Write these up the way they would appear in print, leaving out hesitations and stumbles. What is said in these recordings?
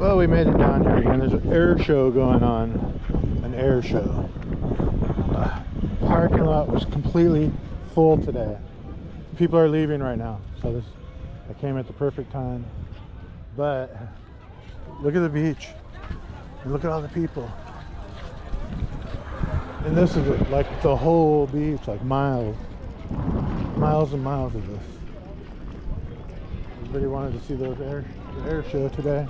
Well, we made it down here again. There's an air show going on. An air show. Parking lot was completely full today. People are leaving right now, so I came at the perfect time. But look at the beach and look at all the people. And this is like the whole beach, like miles and miles of this. Everybody wanted to see the air show today.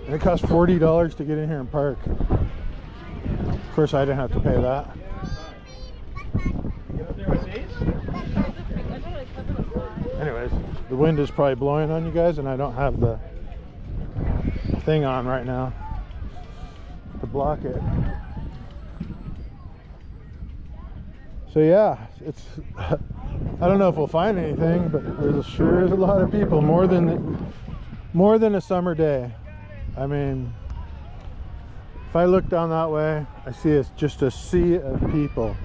And it cost $40 to get in here and park. Of course, I didn't have to pay that. Anyways, the wind is probably blowing on you guys, and I don't have the thing on right now to block it. So yeah, it's I don't know if we'll find anything, but there's sure is a lot of people, more than a summer day. I mean, if I look down that way, I see it's just a sea of people.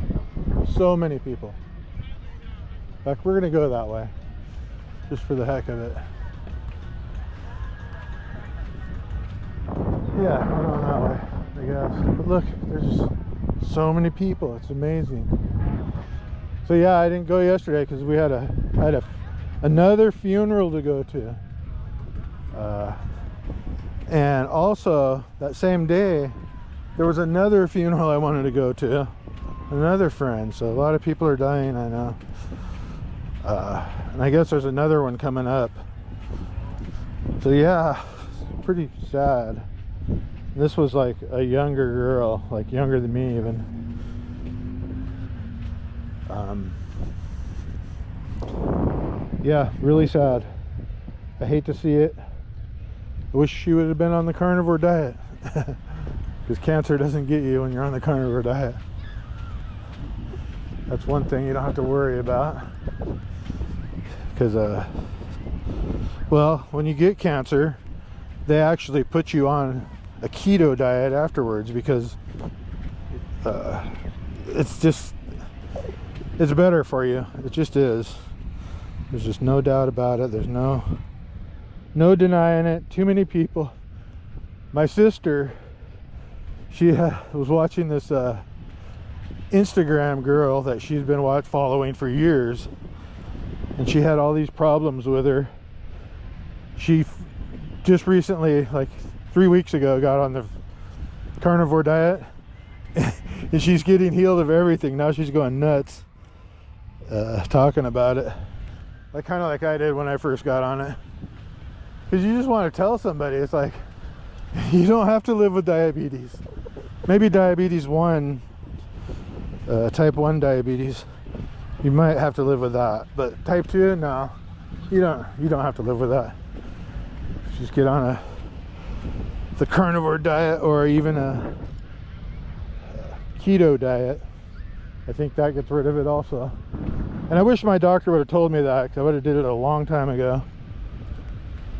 So many people. In fact, we're gonna go that way just for the heck of it. Yeah, we're going that way, I guess. But look, there's just so many people. It's amazing. So yeah, I didn't go yesterday because we had another funeral to go to. And also that same day, there was another funeral I wanted to go to. Another friend. So a lot of people are dying, I know. And I guess there's another one coming up. So yeah, it's pretty sad. This was like a younger girl, like younger than me even. Yeah, really sad. I hate to see it. I wish she would have been on the carnivore diet. Because cancer doesn't get you when you're on the carnivore diet. That's one thing you don't have to worry about. Because, well, when you get cancer, they actually put you on a keto diet afterwards because it's better for you. It just is. There's just no doubt about it. There's no denying it. Too many people. My sister, she was watching this Instagram girl that she's been following for years, and she had all these problems with her. She just recently, like 3 weeks ago, got on the carnivore diet, and she's getting healed of everything. Now she's going nuts talking about it, like kind of like I did when I first got on it. Because you just want to tell somebody, it's like, you don't have to live with diabetes. Maybe diabetes 1, type 1 diabetes, you might have to live with that. But type 2, no, you don't have to live with that. Just get on the carnivore diet, or even a keto diet. I think that gets rid of it also. And I wish my doctor would have told me that, because I would have did it a long time ago.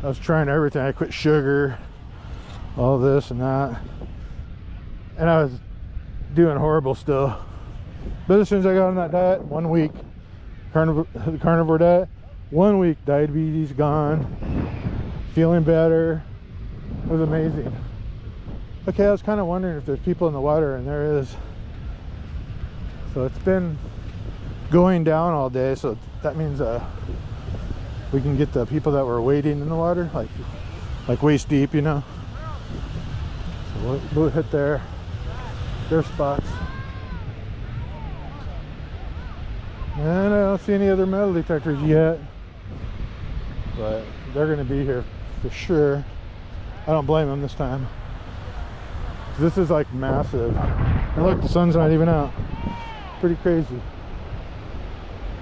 I was trying everything. I quit sugar, all this and that, and I was doing horrible still. But as soon as I got on that diet, 1 week, carnivore diet, 1 week, diabetes gone, feeling better. It was amazing. Okay, I was kind of wondering if there's people in the water, and there is. So it's been going down all day, so that means we can get the people that were wading in the water, like waist deep, you know. So we'll hit their spots. And I don't see any other metal detectors yet, but they're going to be here for sure. I don't blame them this time. This is like massive. And look, the sun's not even out. Pretty crazy.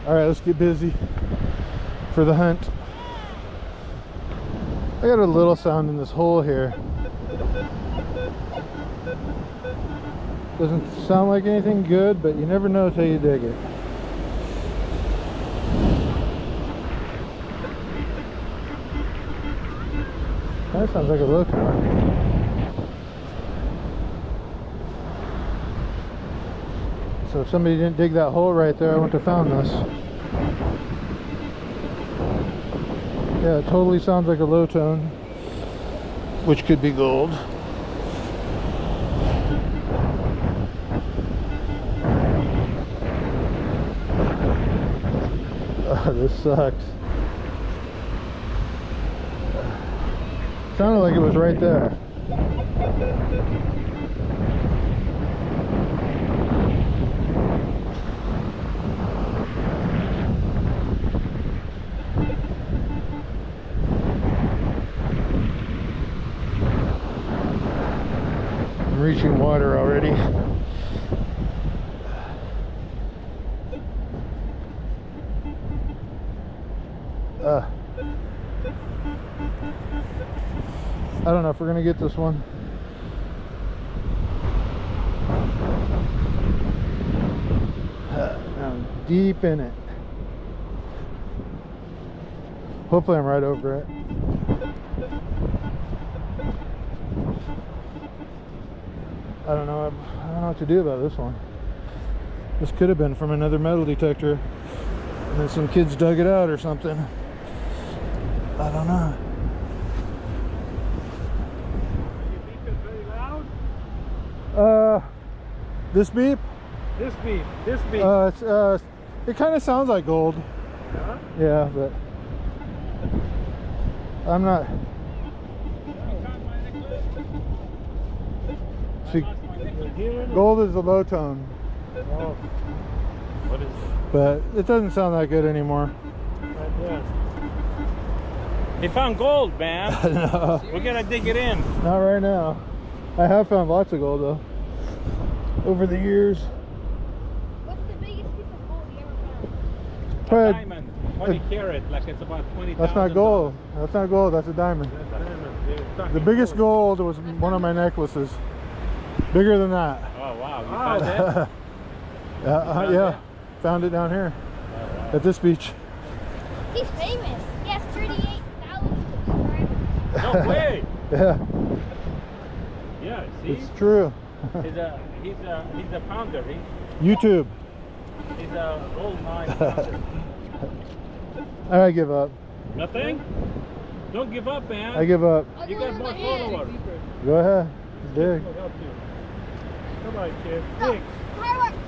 All right, let's get busy for the hunt. I got a little sound in this hole here. Doesn't sound like anything good, but you never know till you dig it. That sounds like a low tone. So if somebody didn't dig that hole right there, I wouldn't have found this. Yeah, it totally sounds like a low tone. which could be gold. Oh, this sucks. Sounded like it was right there. I'm reaching water already. I don't know if we're gonna get this one. I'm deep in it. Hopefully I'm right over it. I don't know what to do about this one. This could have been from another metal detector, and then some kids dug it out or something. I don't know. You beep it very loud? This beep? This beep. This beep. It kind of sounds like gold. Yeah? Yeah, but I'm not. See, gold is the low tone. Oh. What is it? But it doesn't sound that good anymore. He found gold, man. No, We're gonna dig it in. not right now. I have found lots of gold though over the years. What's the biggest piece of gold you ever found? But A diamond. 20 carat, like it's about 20,000. that's not gold. That's not gold. That's a diamond. That's diamond, dude. It's The biggest gold was one of my necklaces. Bigger than that. Oh wow, you found that? Yeah, yeah. Found it down here Oh, wow. at this beach. He's famous. He has 38,000 subscribers. No way! Yeah, Yeah, see? it's true. He's a founder. YouTube. He's a gold mine founder. I give up. Nothing? Don't give up, man. I give up. I'll You do got it with more my hand. followers. Go ahead. Dig. We'll help you. Come on, kid. No, Dig. hard work.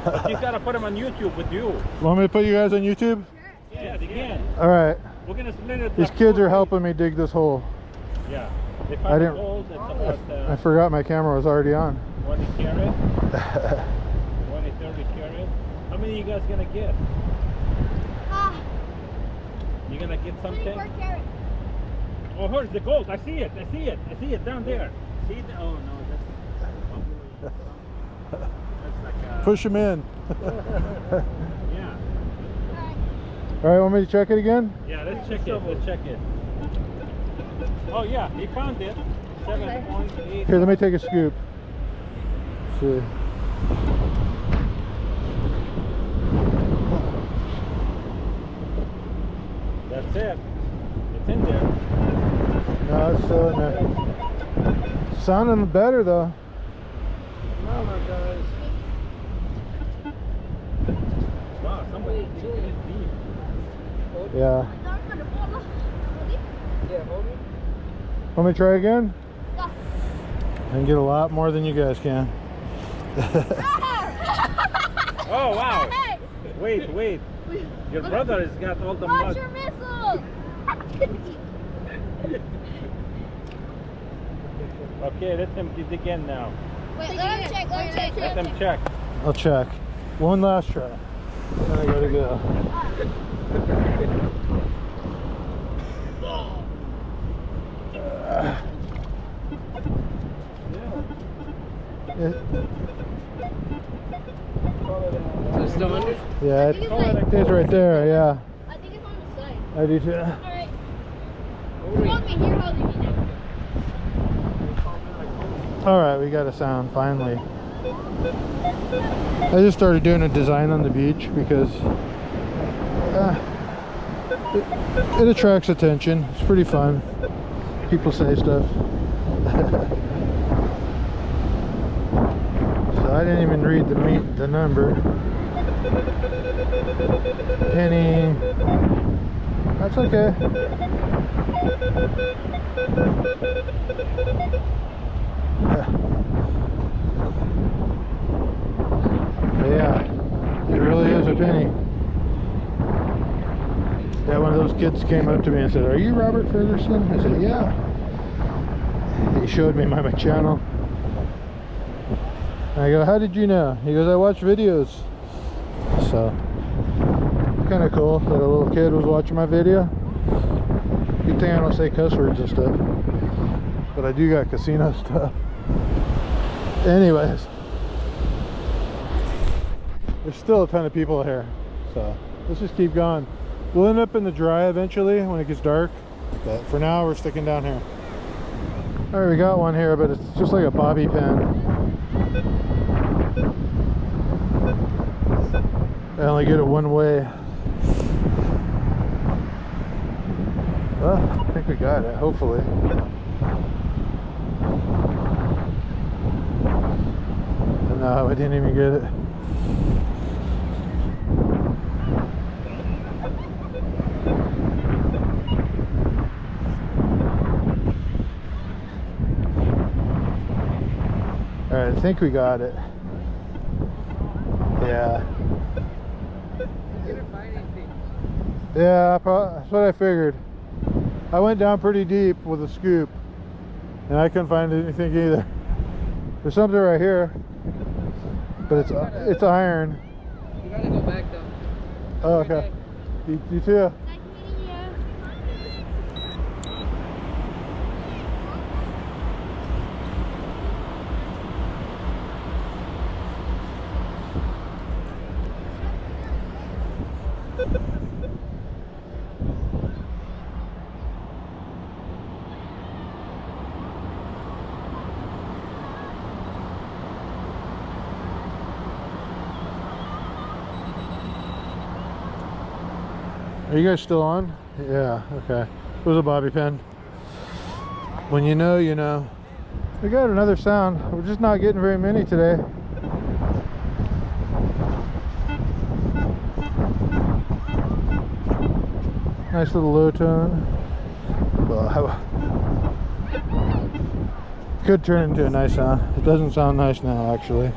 But you gotta put them on YouTube with you. Want me to put you guys on YouTube? Yeah, again. All right. We're gonna split it. These like kids 4 are helping me dig this hole. Yeah. If I I didn't- gold, it's about I forgot my camera was already on. 20 carat, 20, 30 carat. How many you guys gonna get? Ah, You gonna get 24 something? carats. Oh, here's the gold. I see it. I see it. I see it down there. See the? Oh no, that's like a. Push them in. Yeah. All right, want me to check it again? Yeah. Let's check it. Let's check it. Oh yeah, he found it. 7.8. Here, let me take a scoop. Let's see. That's it. It's in there. No, it's still in there. Sounding better though. Come on, guys. Wow, somebody did it deep. Yeah. Yeah, hold it. Want me to try again? Yeah. I can get a lot more than you guys can. Oh wow. Hey, Wait, wait. Your brother has got all the watch mud. your missiles. Okay, let them dig again now. Wait, let him check. Let him check. Let them check. I'll check. One last try. Then I gotta go. Yeah, Is it still under? yeah, it's right there. Yeah, I think it's on the side. I do too. Alright. You want me here? How do you do? All right, we got a sound finally. I just started doing a design on the beach because it attracts attention. It's pretty fun. People say stuff. So I didn't even read the number. Penny. That's okay. But yeah, it really is a penny. Yeah, one of those kids came up to me and said, "Are you Robert Ferguson?" I said, "Yeah." He showed me my channel. And I go, "How did you know?" He goes, "I watch videos." So, kind of cool that a little kid was watching my video. Good thing I don't say cuss words and stuff. But I do got casino stuff. Anyways. There's still a ton of people here. So, let's just keep going. We'll end up in the dry eventually when it gets dark. But for now, we're sticking down here. Alright, we got one here, but it's just like a bobby pin. I only get it one way. Well, I think we got it, hopefully. No, I didn't even get it. Alright, I think we got it. Yeah. Yeah, that's what I figured. I went down pretty deep with a scoop and I couldn't find anything either. There's something right here, but it's iron. You gotta go back though. Oh, okay. You too. Nice meeting you. Are you guys still on? Yeah, okay. It was a bobby pin. When you know, you know. We got another sound. We're just not getting very many today. Nice little low tone. Well, could turn into a nice sound. It doesn't sound nice now, actually.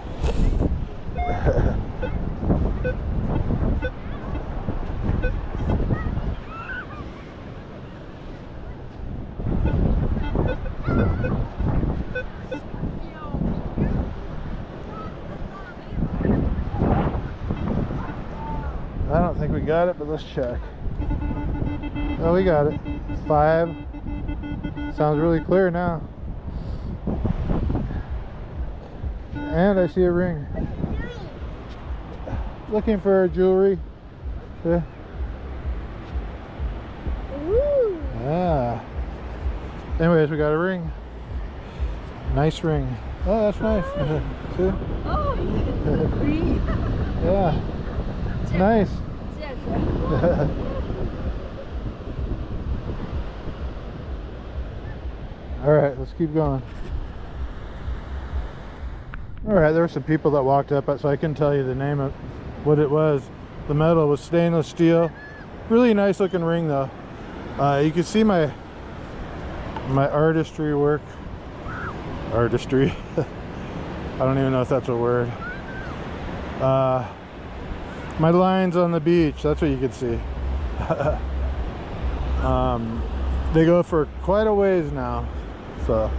I don't think we got it, but let's check. Oh, we got it. 5. Sounds really clear now. And I see a ring. Looking for jewelry. Yeah. Ooh. Ah. Anyways, we got a ring. Nice ring. Oh, that's nice. See? Oh, green. Yeah. Nice. Alright, let's keep going. Alright, there were some people that walked up, so I couldn't tell you the name of what it was. The metal was stainless steel. Really nice looking ring though. You can see my artistry work. Artistry. I don't even know if that's a word. My lines on the beach, that's what you can see. They go for quite a ways now, so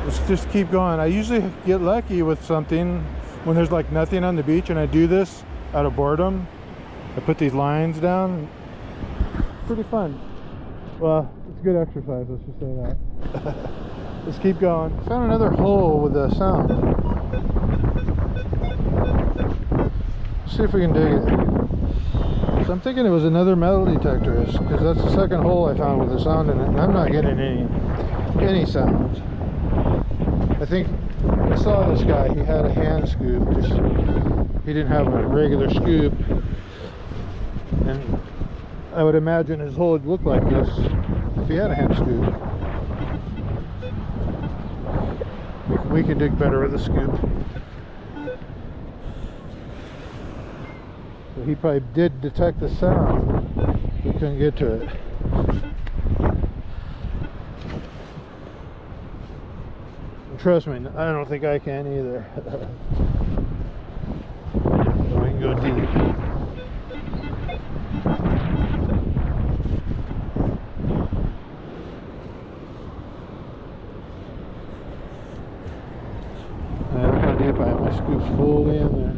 let's just keep going. I usually get lucky with something when there's like nothing on the beach, and I do this out of boredom. I put these lines down. Pretty fun. Well, it's good exercise, let's just say that. Let's keep going. Found another hole with a sound. Let's see if we can dig it. So I'm thinking it was another metal detector, because that's the second hole I found with a sound in it, and I'm not getting any sounds. I think I saw this guy, he had a hand scoop, just he didn't have a regular scoop, and I would imagine his hole would look like this if he had a hand scoop. We can dig better with a scoop. So he probably did detect the sound. We couldn't get to it. trust me, I don't think I can either. So we can go deep. Look how deep I am. My scoop's fully in there.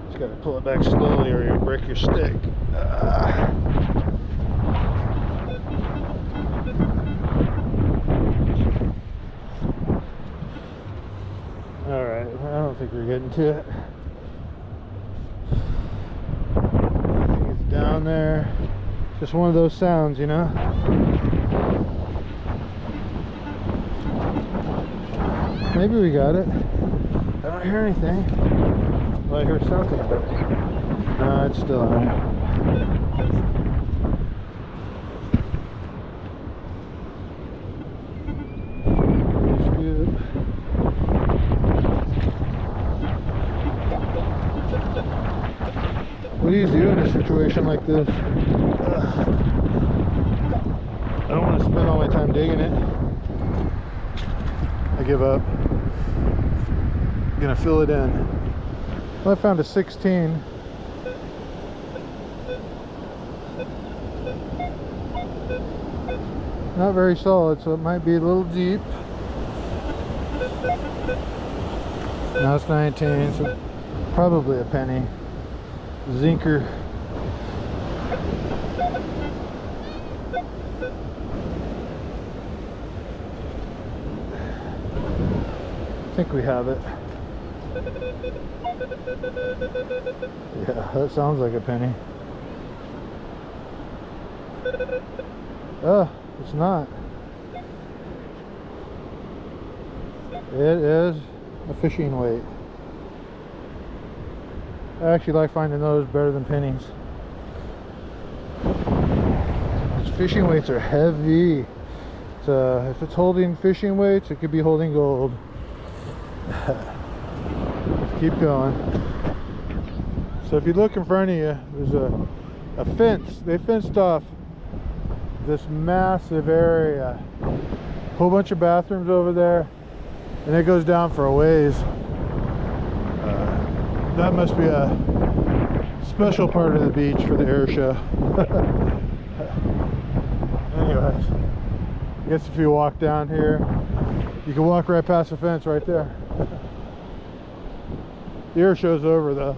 Just gotta pull it back slowly or you'll break your stick. Alright, I don't think we're getting to it. I think it's down there. Just one of those sounds, you know? Maybe we got it. I don't hear anything. Well, I hear something, but no, it's still on there. What do you do in a situation like this? I don't want to spend all my time digging it. I give up. I'm gonna fill it in. Well, I found a 16. Not very solid, so it might be a little deep. Now it's 19, so probably a penny. Zinker. I think we have it. Yeah, that sounds like a penny. Oh, it's not. It is a fishing weight. I actually like finding those better than pennies. These fishing weights are heavy. If it's holding fishing weights, it could be holding gold. Keep going. So if you look in front of you, there's a fence. They fenced off this massive area. Whole bunch of bathrooms over there, and it goes down for a ways. That must be a special part of the beach for the air show. Anyways, I guess if you walk down here, you can walk right past the fence right there. The air show's over though.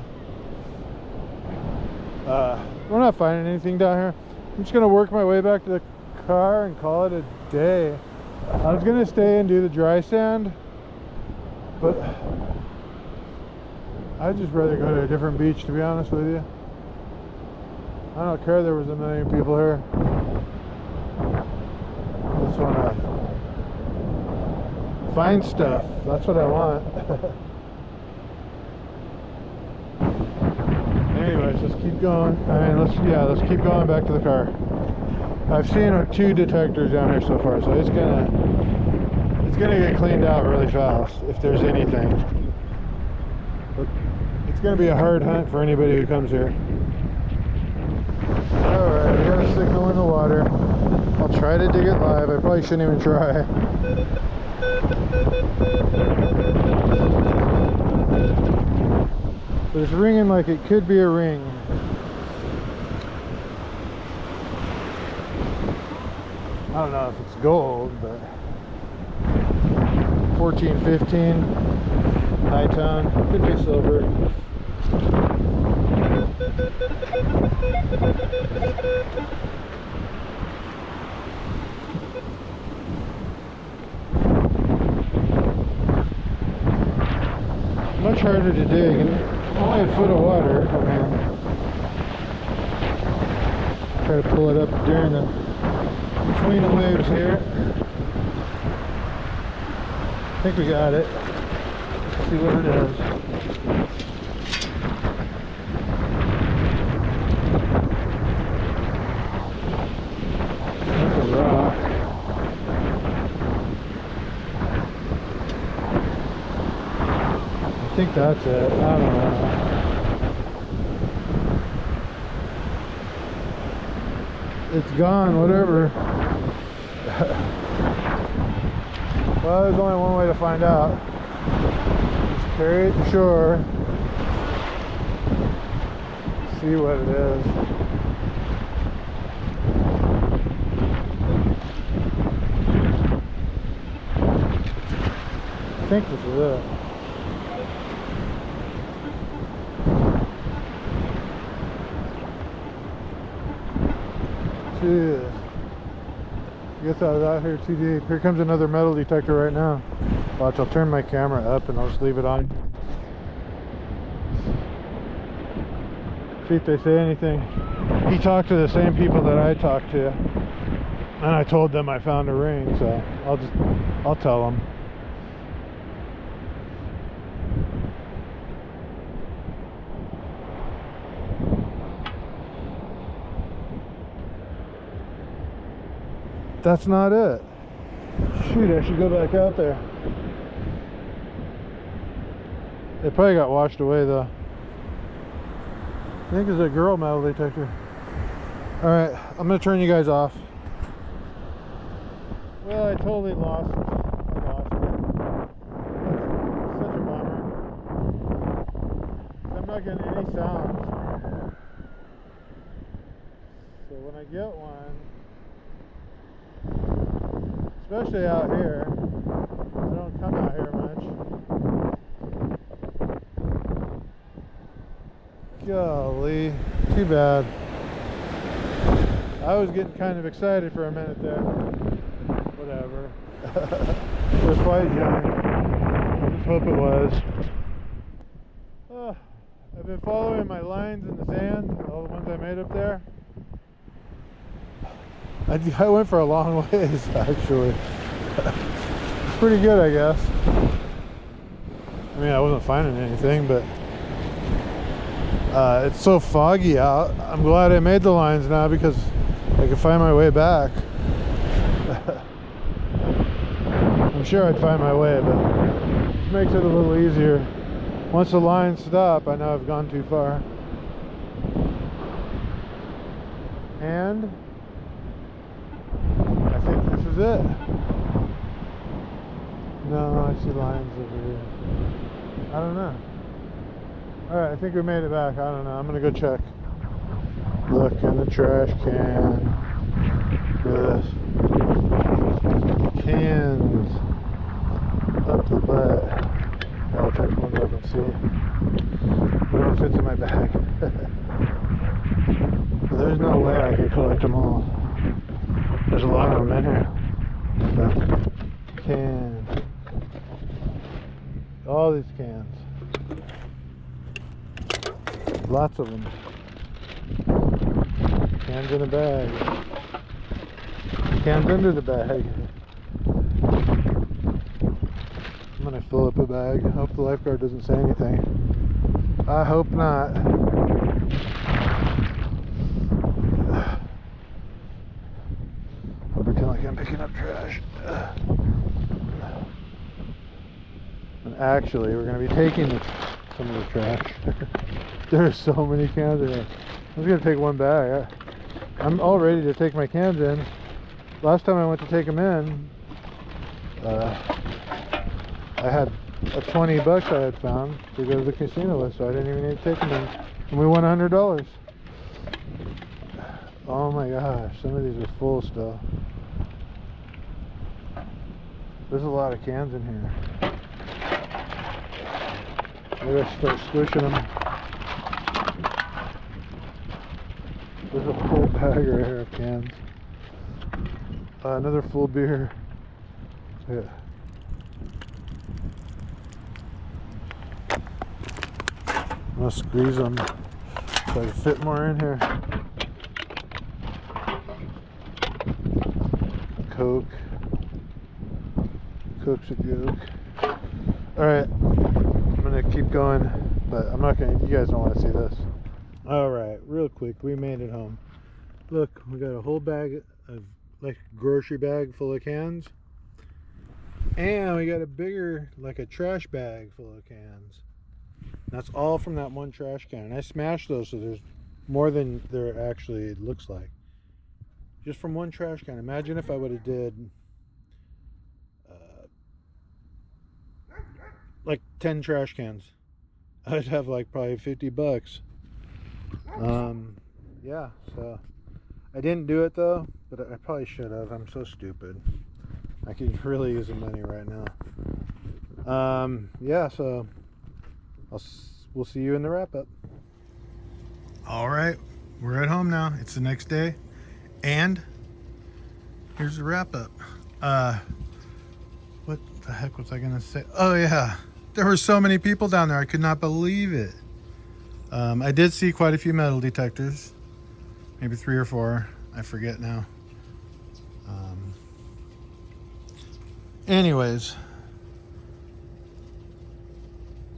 We're not finding anything down here. I'm just gonna work my way back to the car and call it a day. I was gonna stay and do the dry sand, but I'd just rather go to a different beach, to be honest with you. I don't care there was a million people here. I just want to find stuff. That's what I want. Anyways, let's keep going. I mean, let's keep going back to the car. I've seen 2 detectors down here so far, so it's gonna get cleaned out really fast if there's anything. But it's gonna be a hard hunt for anybody who comes here. Alright, we got a signal in the water. I'll try to dig it live. I probably shouldn't even try. But it's ringing like it could be a ring. I don't know if it's gold, but 14, 15, high tone, could be silver. Much harder to dig, and only a foot of water. I mean, try to pull it up during between the waves here. I think we got it. Let's see what it is. That's a rock. I think that's it. I don't know. it's gone, whatever. Well, there's only one way to find out. Just carry it to shore. See what it is. I think this is it. Jeez. I guess I was out here too deep. Here comes another metal detector right now. Watch, I'll turn my camera up and I'll just leave it on. See if they say anything. He talked to the same people that I talked to. And I told them I found a ring, so I'll tell them. That's not it. Shoot, I should go back out there. They probably got washed away though. I think it's a girl metal detector. Alright, I'm gonna turn you guys off. Well, I totally lost it. That's such a bummer. I'm not getting any sounds. So when I get one, especially out here, I don't come out here much. Golly, too bad. I was getting kind of excited for a minute there. Whatever. It was quite young. I just hope it was. I've been following my lines in the sand, all the ones I made up there. I went for a long ways, actually. Pretty good, I guess. I mean, I wasn't finding anything, but it's so foggy out. I'm glad I made the lines now because I can find my way back. I'm sure I'd find my way, but it makes it a little easier. Once the lines stop, I know I've gone too far. And I think this is it. No, I see lines over here. I don't know. Alright, I think we made it back. I don't know. I'm gonna go check. Look in the trash can. Look at this. Cans. Up the butt. I'll check the ones I can see. Whatever fits in my bag. There's no way I could collect them all. There's a lot of them in here. Look. Cans. All these cans. Lots of them. Cans in a bag. Cans under the bag. I'm gonna fill up a bag. Hope the lifeguard doesn't say anything. I hope not. I'll pretend like I'm picking up trash. And actually, we're gonna be taking some of the trash. There's so many cans in here. I'm just gonna take one bag. I'm all ready to take my cans in. Last time I went to take them in, I had a 20 bucks I had found to go to the casino with, so I didn't even need to take them in. And we won $100. Oh my gosh, some of these are full still. There's a lot of cans in here. Maybe I should start squishing them. There's a full bag right here of cans. Another full beer. Yeah. I'm gonna squeeze them so I can fit more in here. Coke. Coke's a joke. Alright, I'm gonna keep going, but I'm not gonna, you guys don't want to see this. Alright, real quick, we made it home. Look, we got a whole bag of, like a grocery bag full of cans. And we got a bigger, like a trash bag full of cans. That's all from that one trash can. And I smashed those so there's more than there actually looks like. Just from one trash can. Imagine if I would have did like 10 trash cans. I'd have like probably $50. Yeah, so I didn't do it though, but I probably should have. I'm so stupid. I could really use the money right now. Yeah, so we'll see you in the wrap up. All right, we're at home now. It's the next day, and here's the wrap up. What the heck was I gonna say? Oh yeah, there were so many people down there. I could not believe it. I did see quite a few metal detectors, maybe 3 or 4. I forget now. Anyways,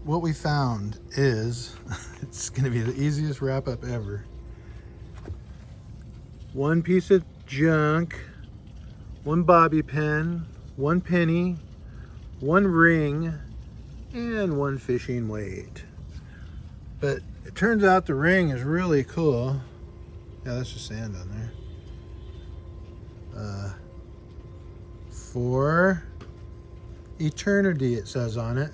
what we found is, it's gonna be the easiest wrap up ever. One piece of junk, one bobby pin, one penny, one ring, and one fishing weight. But it turns out the ring is really cool. Yeah, that's just sand on there. For eternity, it says on it.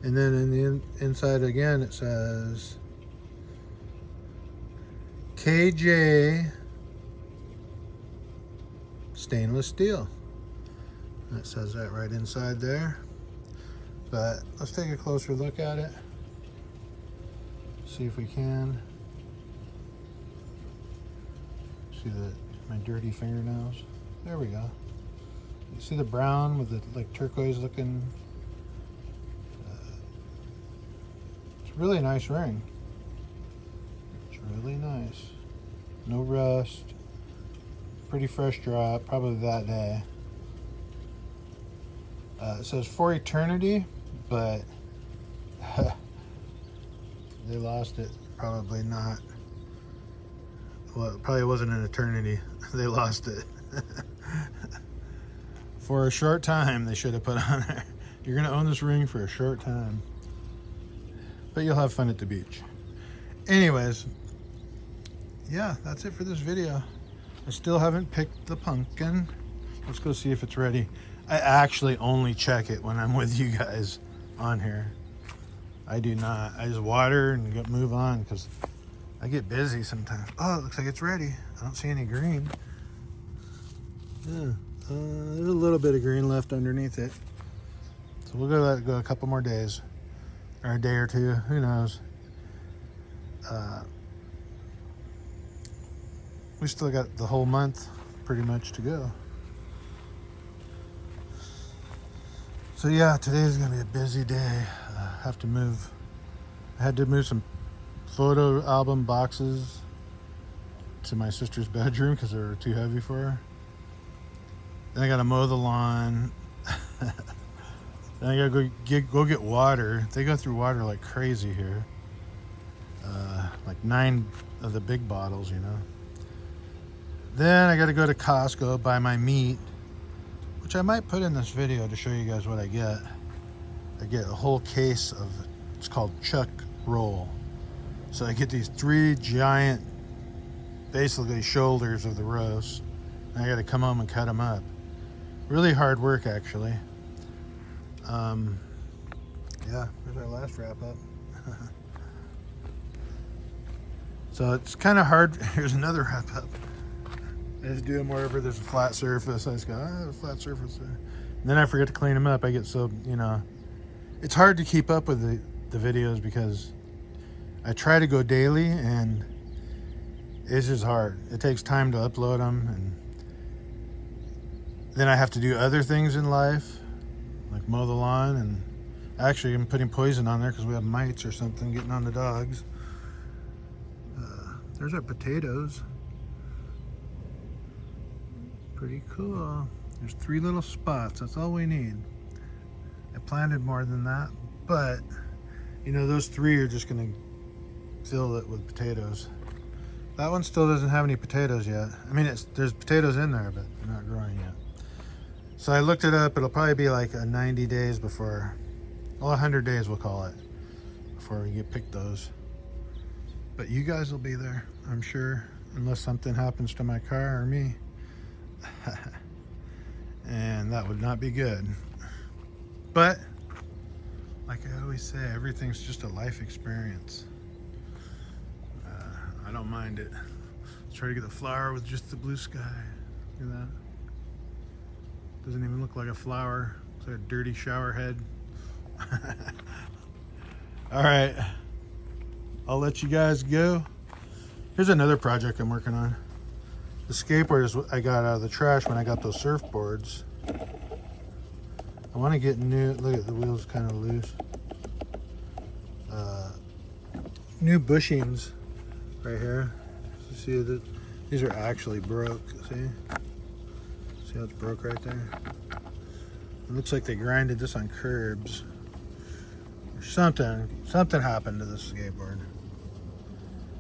And then in the inside again, it says KJ stainless steel. That says that right inside there. But let's take a closer look at it. See if we can. See my dirty fingernails? There we go. You see the brown with the like turquoise looking. It's a really nice ring. It's really nice. No rust. Pretty fresh drop, probably that day. It says for eternity, but they lost it. Probably not. Well, it probably wasn't an eternity. They lost it. For a short time, they should have put on there. You're gonna own this ring for a short time, but you'll have fun at the beach. Anyways, yeah, that's it for this video. I still haven't picked the pumpkin. Let's go see if it's ready. I actually only check it when I'm with you guys on here. I do not. I just water and move on because I get busy sometimes. Oh, it looks like it's ready. I don't see any green. Yeah, there's a little bit of green left underneath it. So we'll go let it go a couple more days. Or a day or two, who knows. We still got the whole month pretty much to go. So yeah, today is gonna be a busy day. I had to move some photo album boxes to my sister's bedroom because they were too heavy for her. Then I gotta mow the lawn. Then I gotta go get water. They go through water like crazy here. Like 9 of the big bottles, you know. Then I gotta go to Costco, buy my meat, which I might put in this video to show you guys what I get. I get a whole case of, it's called chuck roll. So I get these 3 giant, basically shoulders of the roast. And I gotta come home and cut them up. Really hard work, actually. Yeah, there's our last wrap up. So it's kind of hard. Here's another wrap up. I just do them wherever there's a flat surface. I just go, there's a flat surface there. And then I forget to clean them up. I get so, you know, it's hard to keep up with the videos because I try to go daily and it's just hard. It takes time to upload them, and then I have to do other things in life, like mow the lawn, and actually I'm putting poison on there because we have mites or something getting on the dogs. There's our potatoes. Pretty cool. There's 3 little spots. That's all we need. I planted more than that, but you know, those 3 are just gonna fill it with potatoes. That one still doesn't have any potatoes yet. I mean, there's potatoes in there, but they're not growing yet. So I looked it up. It'll probably be like a 90 days before, well, 100 days we'll call it, before we get pick those. But you guys will be there, I'm sure, unless something happens to my car or me. And that would not be good. But like I always say, everything's just a life experience. I don't mind it. Let's try to get the flower with just the blue sky. Look at that. Doesn't even look like a flower. It's like a dirty shower head. All right, I'll let you guys go. Here's another project I'm working on. The skateboards I got out of the trash when I got those surfboards. I want to get new, look at the wheels kind of loose. New bushings right here. So see that these are actually broke, see? See how it's broke right there? It looks like they grinded this on curbs. Something happened to this skateboard.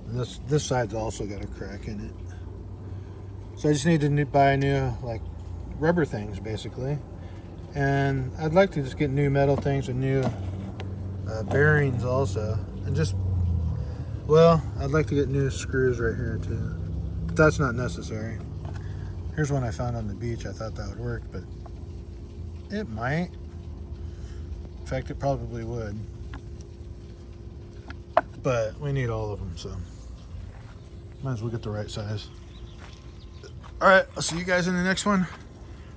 And this side's also got a crack in it. So I just need to buy new like rubber things basically. And I'd like to just get new metal things and new bearings also. And just, well, I'd like to get new screws right here too. But that's not necessary. Here's one I found on the beach. I thought that would work, but it might. In fact, it probably would. But we need all of them, so might as well get the right size. All right, I'll see you guys in the next one.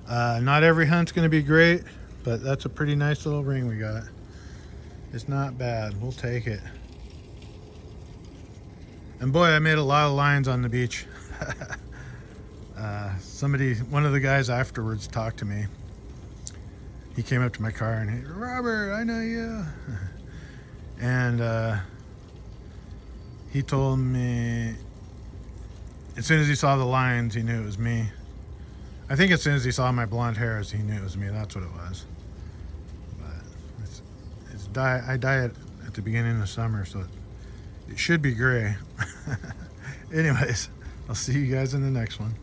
Not every hunt's gonna be great, but that's a pretty nice little ring we got. It's not bad, we'll take it. And boy, I made a lot of lines on the beach. One of the guys afterwards talked to me. He came up to my car and he, Robert, I know you. And he told me, as soon as he saw the lines, he knew it was me. I think as soon as he saw my blonde hairs, he knew it was me. That's what it was. But I dye it at the beginning of summer, so it should be gray. Anyways, I'll see you guys in the next one.